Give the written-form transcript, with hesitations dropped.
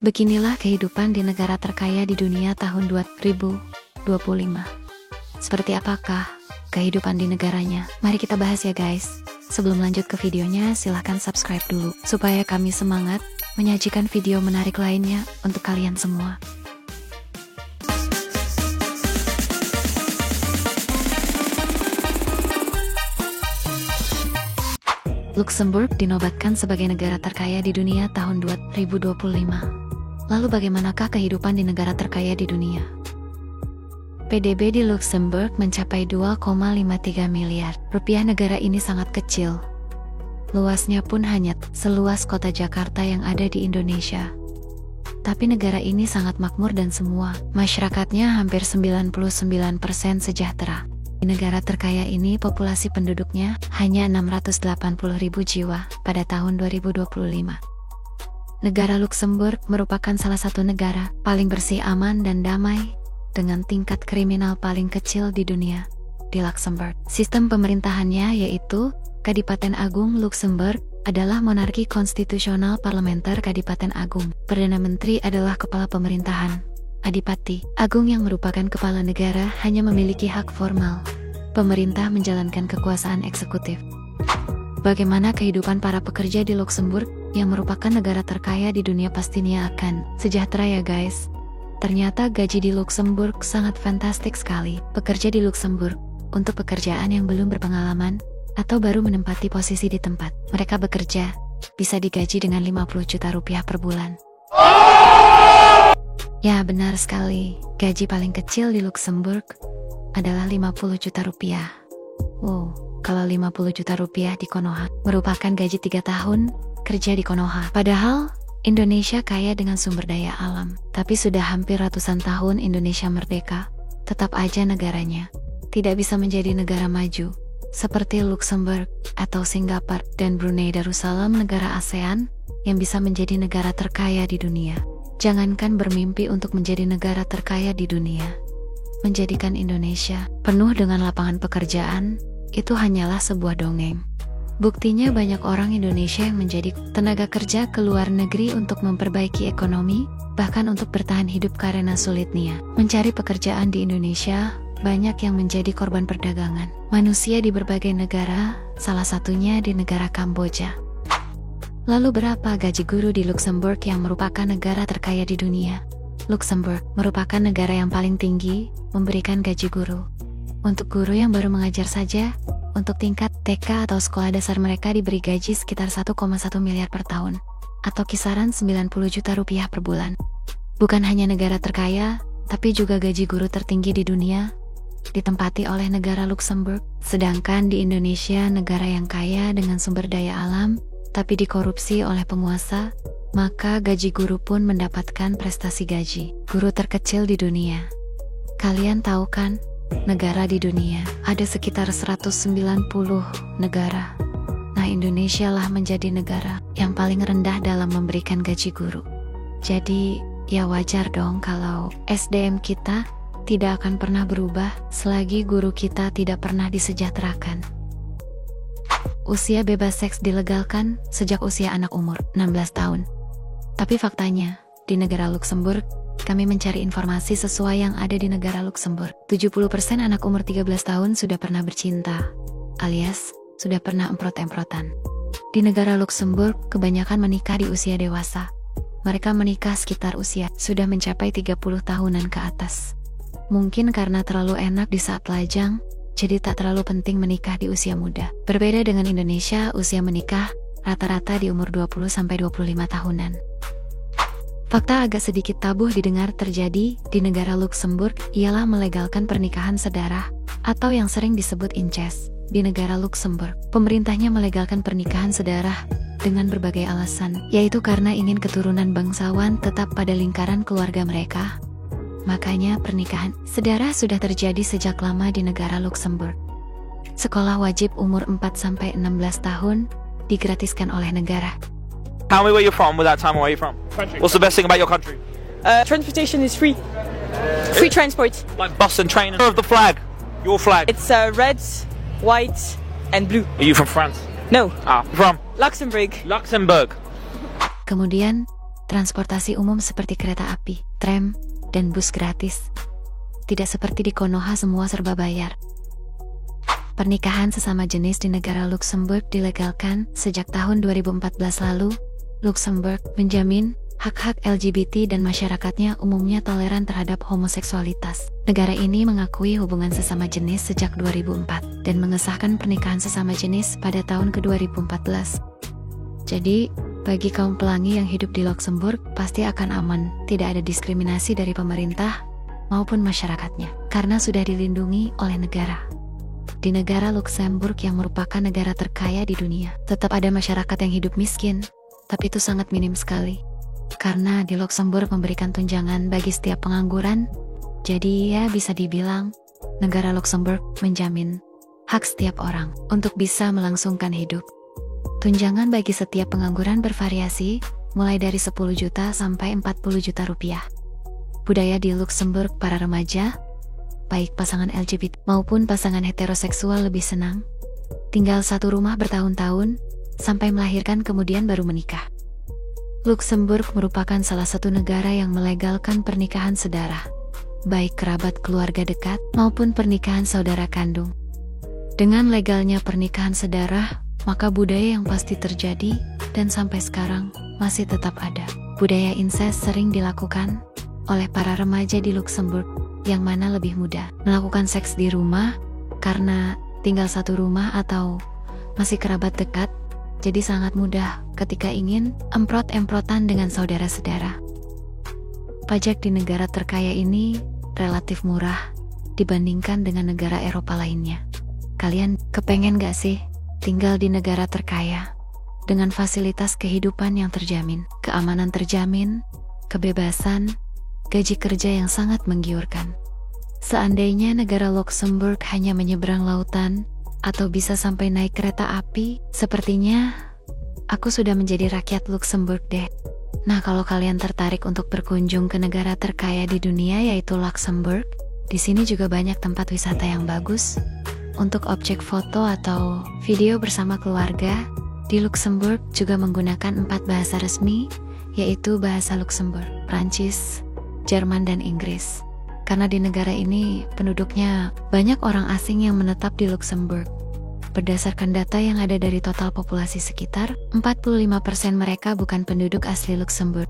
Beginilah kehidupan di negara terkaya di dunia tahun 2025. Seperti apakah kehidupan di negaranya? Mari kita bahas ya guys. Sebelum lanjut ke videonya, silahkan subscribe dulu supaya kami semangat menyajikan video menarik lainnya untuk kalian semua. Luxembourg dinobatkan sebagai negara terkaya di dunia tahun 2025. Lalu bagaimanakah kehidupan di negara terkaya di dunia? PDB di Luxembourg mencapai 2,53 miliar rupiah. Negara ini sangat kecil. Luasnya pun hanya seluas kota Jakarta yang ada di Indonesia. Tapi negara ini sangat makmur dan semua masyarakatnya hampir 99% sejahtera. Di negara terkaya ini populasi penduduknya hanya 680.000 jiwa pada tahun 2025. Negara Luxembourg merupakan salah satu negara paling bersih, aman, dan damai dengan tingkat kriminal paling kecil di dunia. Di Luxembourg, sistem pemerintahannya yaitu Kadipaten Agung Luxembourg adalah monarki konstitusional parlementer Kadipaten Agung. Perdana Menteri adalah kepala pemerintahan. Adipati Agung yang merupakan kepala negara hanya memiliki hak formal. Pemerintah menjalankan kekuasaan eksekutif. Bagaimana kehidupan para pekerja di Luxembourg yang merupakan negara terkaya di dunia? Pastinya akan sejahtera ya guys. Ternyata gaji di Luxembourg sangat fantastik sekali. Pekerja di Luxembourg untuk pekerjaan yang belum berpengalaman atau baru menempati posisi di tempat mereka bekerja bisa digaji dengan 50 juta rupiah per bulan. Ya, benar sekali. Gaji paling kecil di Luxembourg adalah 50 juta rupiah. Wow, kalau 50 juta rupiah di Konoha merupakan gaji 3 tahun kerja di Konoha. Padahal Indonesia kaya dengan sumber daya alam. Tapi sudah hampir ratusan tahun Indonesia merdeka, tetap aja negaranya tidak bisa menjadi negara maju seperti Luxembourg atau Singapura dan Brunei Darussalam, negara ASEAN yang bisa menjadi negara terkaya di dunia. Jangankan bermimpi untuk menjadi negara terkaya di dunia, menjadikan Indonesia penuh dengan lapangan pekerjaan, itu hanyalah sebuah dongeng. Buktinya banyak orang Indonesia yang menjadi tenaga kerja ke luar negeri untuk memperbaiki ekonomi, bahkan untuk bertahan hidup karena sulitnya mencari pekerjaan di Indonesia. Banyak yang menjadi korban perdagangan manusia di berbagai negara, salah satunya di negara Kamboja. Lalu berapa gaji guru di Luxembourg yang merupakan negara terkaya di dunia? Luxembourg merupakan negara yang paling tinggi memberikan gaji guru. Untuk guru yang baru mengajar saja, untuk tingkat TK atau sekolah dasar mereka diberi gaji sekitar 1,1 miliar per tahun, atau kisaran 90 juta rupiah per bulan. Bukan hanya negara terkaya, tapi juga gaji guru tertinggi di dunia ditempati oleh negara Luxembourg. Sedangkan di Indonesia, negara yang kaya dengan sumber daya alam, tapi dikorupsi oleh penguasa, maka gaji guru pun mendapatkan prestasi gaji guru terkecil di dunia. Kalian tahu kan, negara di dunia ada sekitar 190 negara. Nah, Indonesia lah menjadi negara yang paling rendah dalam memberikan gaji guru. Jadi, ya wajar dong kalau SDM kita tidak akan pernah berubah selagi guru kita tidak pernah disejahterakan. Usia bebas seks dilegalkan sejak usia anak umur 16 tahun. Tapi faktanya, di negara Luxembourg, kami mencari informasi sesuai yang ada di negara Luxembourg. 70% anak umur 13 tahun sudah pernah bercinta, alias sudah pernah emprot-emprotan. Di negara Luxembourg, kebanyakan menikah di usia dewasa. Mereka menikah sekitar usia sudah mencapai 30 tahunan ke atas. Mungkin karena terlalu enak di saat lajang, jadi tak terlalu penting menikah di usia muda. Berbeda dengan Indonesia, usia menikah rata-rata di umur 20-25 tahunan. Fakta agak sedikit tabu didengar terjadi di negara Luxembourg ialah melegalkan pernikahan sedarah atau yang sering disebut incest. Di negara Luxembourg, pemerintahnya melegalkan pernikahan sedarah dengan berbagai alasan, yaitu karena ingin keturunan bangsawan tetap pada lingkaran keluarga mereka. Makanya pernikahan sedarah sudah terjadi sejak lama di negara Luxembourg. Sekolah wajib umur 4-16 tahun digratiskan oleh negara. Tell me where you're from with that time. Where are you from? Country. What's the best thing about your country? Transportation is free. Free transport. Like bus and train. Of the flag. Your flag. It's red, white, and blue. Are you from France? No. From Luxembourg. Luxembourg. Kemudian, Transportasi umum seperti kereta api, tram, dan bus gratis. Tidak seperti di Konoha semua serba bayar. Pernikahan sesama jenis di negara Luxembourg dilegalkan sejak tahun 2014 lalu. Luxembourg menjamin hak-hak LGBT dan masyarakatnya umumnya toleran terhadap homoseksualitas. Negara ini mengakui hubungan sesama jenis sejak 2004 dan mengesahkan pernikahan sesama jenis pada tahun ke-2014. Jadi, bagi kaum pelangi yang hidup di Luxembourg pasti akan aman, tidak ada diskriminasi dari pemerintah maupun masyarakatnya, karena sudah dilindungi oleh negara. Di negara Luxembourg yang merupakan negara terkaya di dunia, tetap ada masyarakat yang hidup miskin, tapi itu sangat minim sekali. Karena di Luxembourg memberikan tunjangan bagi setiap pengangguran, jadi ya bisa dibilang, negara Luxembourg menjamin hak setiap orang untuk bisa melangsungkan hidup. Tunjangan bagi setiap pengangguran bervariasi, mulai dari 10 juta sampai 40 juta rupiah. Budaya di Luxembourg para remaja, baik pasangan LGBT maupun pasangan heteroseksual lebih senang tinggal satu rumah bertahun-tahun, sampai melahirkan kemudian baru menikah. Luxembourg merupakan salah satu negara yang melegalkan pernikahan sedara, baik kerabat keluarga dekat maupun pernikahan saudara kandung. Dengan legalnya pernikahan sedara, maka budaya yang pasti terjadi dan sampai sekarang masih tetap ada. Budaya incest sering dilakukan oleh para remaja di Luxembourg, yang mana lebih mudah melakukan seks di rumah karena tinggal satu rumah atau masih kerabat dekat, jadi sangat mudah ketika ingin emprot-emprotan dengan saudara-saudara. Pajak di negara terkaya ini relatif murah dibandingkan dengan negara Eropa lainnya. Kalian kepengen gak sih tinggal di negara terkaya dengan fasilitas kehidupan yang terjamin, keamanan terjamin, kebebasan, gaji kerja yang sangat menggiurkan? Seandainya negara Luxembourg hanya menyeberang lautan atau bisa sampai naik kereta api, sepertinya aku sudah menjadi rakyat Luxembourg deh. Nah, kalau kalian tertarik untuk berkunjung ke negara terkaya di dunia yaitu Luxembourg, di sini juga banyak tempat wisata yang bagus untuk objek foto atau video bersama keluarga. Di Luxembourg juga menggunakan 4 bahasa resmi, yaitu bahasa Luxembourg, Prancis, Jerman, dan Inggris. Karena di negara ini penduduknya banyak orang asing yang menetap di Luxembourg. Berdasarkan data yang ada dari total populasi sekitar, 45% mereka bukan penduduk asli Luxembourg.